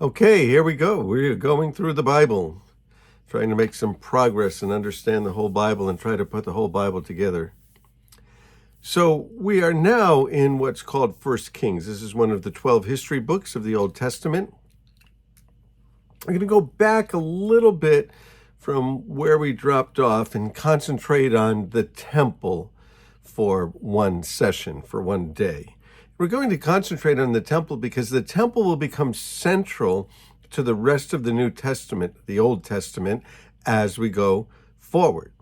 Okay, here we go. We're going through the Bible, trying to make some progress and understand the whole Bible and try to put the whole Bible together. So we are now in what's called First Kings. This is one of the 12 history books of the Old Testament. We're going to go back a little bit from where we dropped off and concentrate on the temple for one session, for one day. We're going to concentrate on the temple because the temple will become central to the rest of the New Testament, the Old Testament, as we go forward.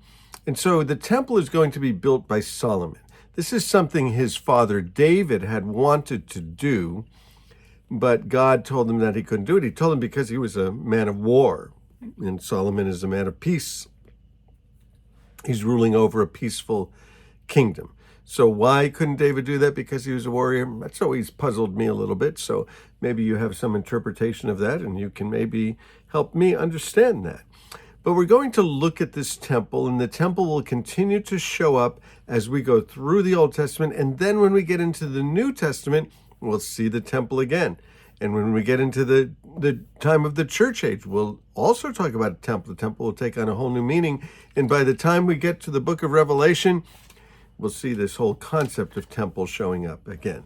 And so the temple is going to be built by Solomon. This is something his father David had wanted to do, but God told him that he couldn't do it. He told him because he was a man of war, and Solomon is a man of peace. He's ruling over a peaceful kingdom. So why couldn't David do that? Because he was a warrior? That's always puzzled me a little bit. So maybe you have some interpretation of that and you can maybe help me understand that. But we're going to look at this temple, and the temple will continue to show up as we go through the Old Testament. And then when we get into the New Testament, we'll see the temple again. And when we get into the time of the church age, we'll also talk about a temple. The temple will take on a whole new meaning. And by the time we get to the book of Revelation, we'll see this whole concept of temple showing up again.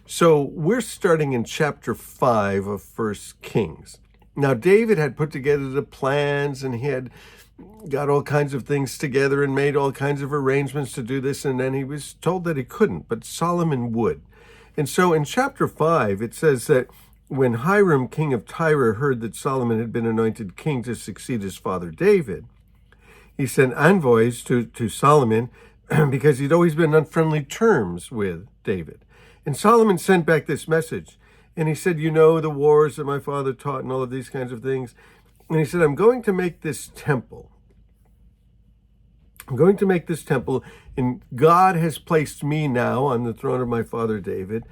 So we're starting in chapter 5 of First Kings. Now, David had put together the plans, and he had got all kinds of things together and made all kinds of arrangements to do this, and then he was told that he couldn't, but Solomon would. And so in chapter 5, it says that when Hiram, king of Tyre, heard that Solomon had been anointed king to succeed his father David, he sent envoys to Solomon because he'd always been on friendly terms with David. And Solomon sent back this message. And he said, you know, the wars that my father taught and all of these kinds of things. And he said, I'm going to make this temple. I'm going to make this temple. And God has placed me now on the throne of my father David.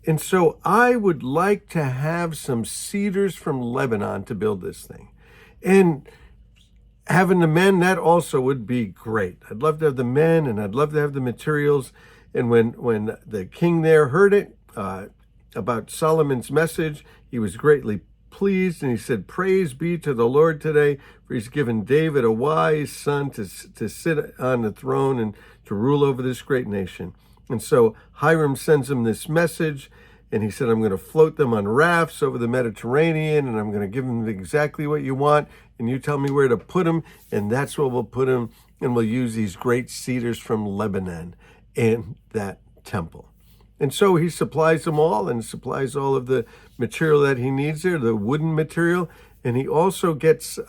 And so I would like to have some cedars from Lebanon to build this thing. And having the men, that also would be great. I'd love to have the men, and I'd love to have the materials. And when the king there heard it about Solomon's message, he was greatly pleased, and he said, praise be to the Lord today, for he's given David a wise son to sit on the throne and to rule over this great nation. And so Hiram sends him this message, and he said, I'm going to float them on rafts over the Mediterranean, and I'm going to give them exactly what you want, and you tell me where to put them, and that's where we'll put them, and we'll use these great cedars from Lebanon in that temple. And so he supplies them all, and supplies all of the material that he needs there, the wooden material, and he also gets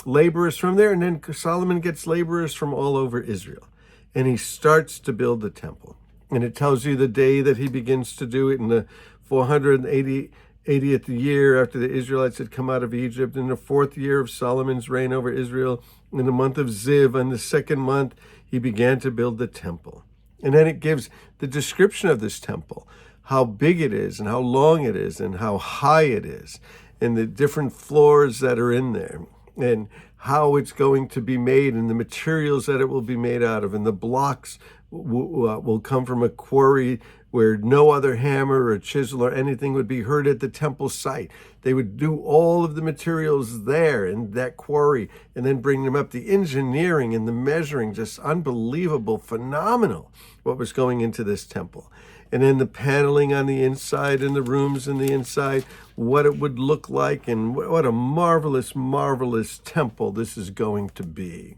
laborers from there, and then Solomon gets laborers from all over Israel. And he starts to build the temple. And it tells you the day that he begins to do it in the 480th year after the Israelites had come out of Egypt, in the 4th year of Solomon's reign over Israel, in the month of Ziv, in the 2nd month, he began to build the temple. And then it gives the description of this temple, how big it is and how long it is and how high it is, and the different floors that are in there, and how it's going to be made, and the materials that it will be made out of, and the blocks will come from a quarry where no other hammer or chisel or anything would be heard at the temple site. They would do all of the materials there in that quarry and then bring them up. The engineering and the measuring, just unbelievable, phenomenal what was going into this temple. And then the paneling on the inside and the rooms in the inside, what it would look like, and what a marvelous, marvelous temple this is going to be.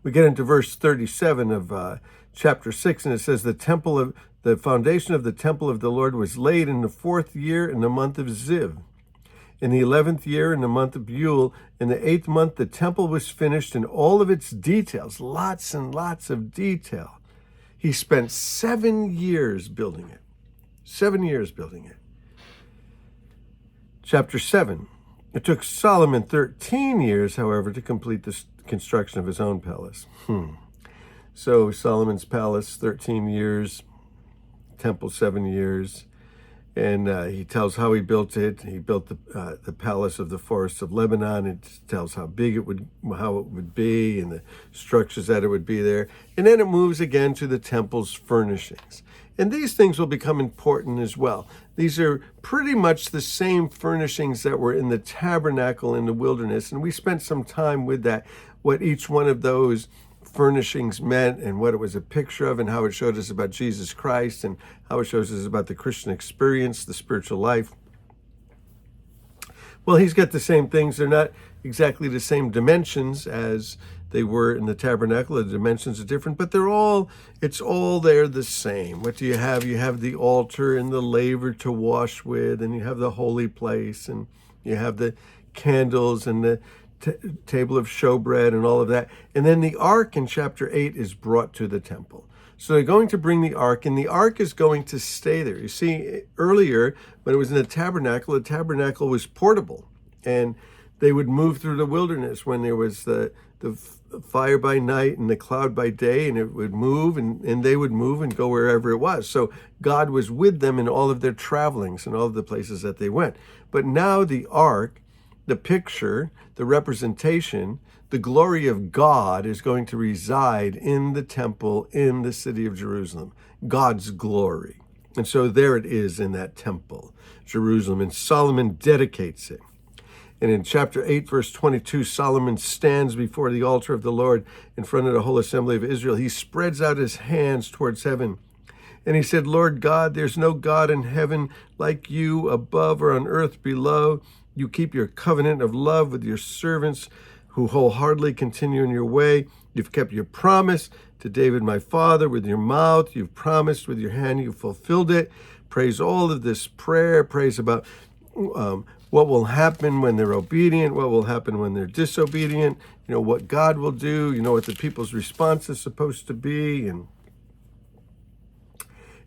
We get into verse 37 of chapter 6, and it says, the foundation of the temple of the Lord was laid in the 4th year in the month of Ziv. In the 11th year in the month of Bule, in the 8th month, the temple was finished in all of its details, lots and lots of detail. He spent 7 years building it. 7 years building it. Chapter 7. It took Solomon 13 years, however, to complete the construction of his own palace. So Solomon's palace, 13 years, temple, 7 years. And he tells how he built it. He built the palace of the forests of Lebanon. It tells how big how it would be, and the structures that it would be there. And then it moves again to the temple's furnishings. And these things will become important as well. These are pretty much the same furnishings that were in the tabernacle in the wilderness. And we spent some time with that, what each one of those furnishings meant and what it was a picture of, and how it showed us about Jesus Christ and how it shows us about the Christian experience, the spiritual life. Well, he's got the same things. They're not exactly the same dimensions as they were in the tabernacle. The dimensions are different, but it's all there the same. What do you have? You have the altar and the laver to wash with, and you have the holy place, and you have the candles and the table of showbread and all of that. And then the ark in chapter 8 is brought to the temple. So they're going to bring the ark, and the ark is going to stay there. You see, earlier, when it was in the tabernacle was portable, and they would move through the wilderness when there was the fire by night and the cloud by day, and it would move, and they would move and go wherever it was. So God was with them in all of their travelings and all of the places that they went. But now the ark, the picture, the representation, the glory of God is going to reside in the temple in the city of Jerusalem, God's glory. And so there it is in that temple, Jerusalem, and Solomon dedicates it. And in chapter 8, verse 22, Solomon stands before the altar of the Lord in front of the whole assembly of Israel. He spreads out his hands towards heaven. And he said, Lord God, there's no God in heaven like you, above or on earth below. You keep your covenant of love with your servants who wholeheartedly continue in your way. You've kept your promise to David, my father, with your mouth. You've promised with your hand. You've fulfilled it. Praise all of this prayer. Praise about what will happen when they're obedient, what will happen when they're disobedient, what God will do, what the people's response is supposed to be. And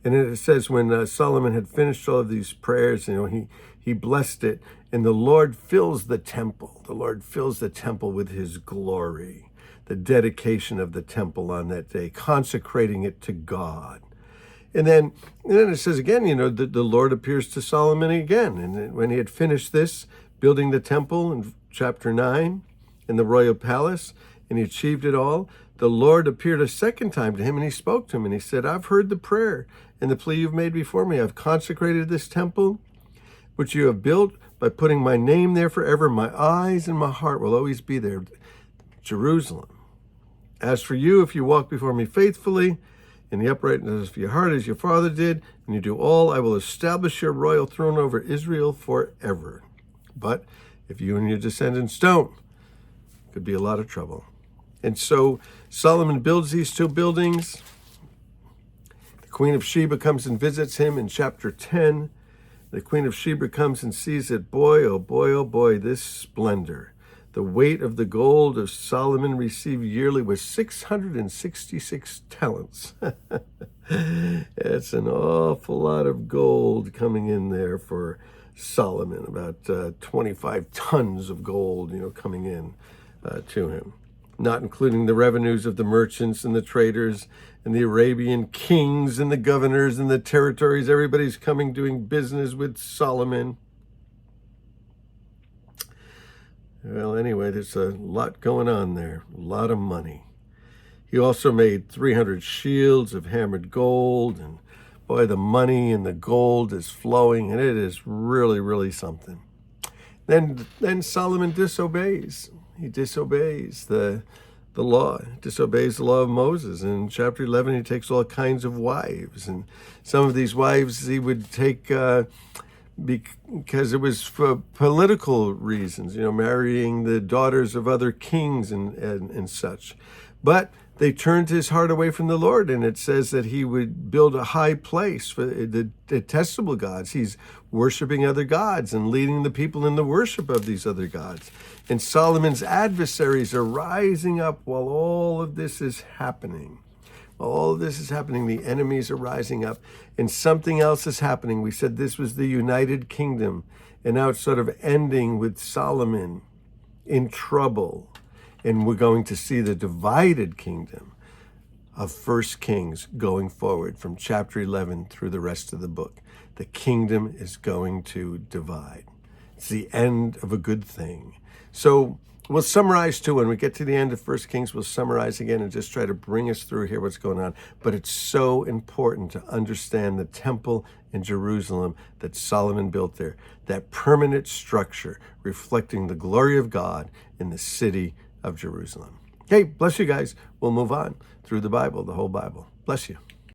it says when Solomon had finished all of these prayers, he blessed it, and the Lord fills the temple. The Lord fills the temple with his glory, the dedication of the temple on that day, consecrating it to God. And then it says again, the Lord appears to Solomon again. And when he had finished this, building the temple in chapter 9 in the royal palace, and he achieved it all, the Lord appeared a second time to him, and he spoke to him, and he said, I've heard the prayer and the plea you've made before me. I've consecrated this temple, which you have built by putting my name there forever. My eyes and my heart will always be there, Jerusalem. As for you, if you walk before me faithfully, in the uprightness of your heart as your father did, and you do all, I will establish your royal throne over Israel forever. But if you and your descendants don't, it could be a lot of trouble. And so Solomon builds these two buildings. The Queen of Sheba comes and visits him in chapter 10. The Queen of Sheba comes and sees that, boy, oh boy, oh boy, this splendor. The weight of the gold of Solomon received yearly was 666 talents. It's an awful lot of gold coming in there for Solomon, about 25 tons of gold, coming in to him, not including the revenues of the merchants and the traders and the Arabian kings and the governors and the territories. Everybody's coming doing business with Solomon. Well, anyway, there's a lot going on there, a lot of money. He also made 300 shields of hammered gold, and boy, the money and the gold is flowing, and it is really, really something. Then Solomon disobeys. He disobeys the law, disobeys the law of Moses. In chapter 11, he takes all kinds of wives, and some of these wives he would take because it was for political reasons, marrying the daughters of other kings and such. But they turned his heart away from the Lord, and it says that he would build a high place for the detestable gods. He's worshiping other gods and leading the people in the worship of these other gods. And Solomon's adversaries are rising up while all of this is happening. All of this is happening. The enemies are rising up, and something else is happening. We said this was the United Kingdom, and now it's sort of ending with Solomon in trouble. And we're going to see the divided kingdom of 1 Kings going forward from chapter 11 through the rest of the book. The kingdom is going to divide. It's the end of a good thing. So We'll summarize too. When we get to the end of First Kings, we'll summarize again and just try to bring us through here what's going on. But it's so important to understand the temple in Jerusalem that Solomon built there, that permanent structure reflecting the glory of God in the city of Jerusalem. Hey, bless you guys. We'll move on through the Bible, the whole Bible. Bless you.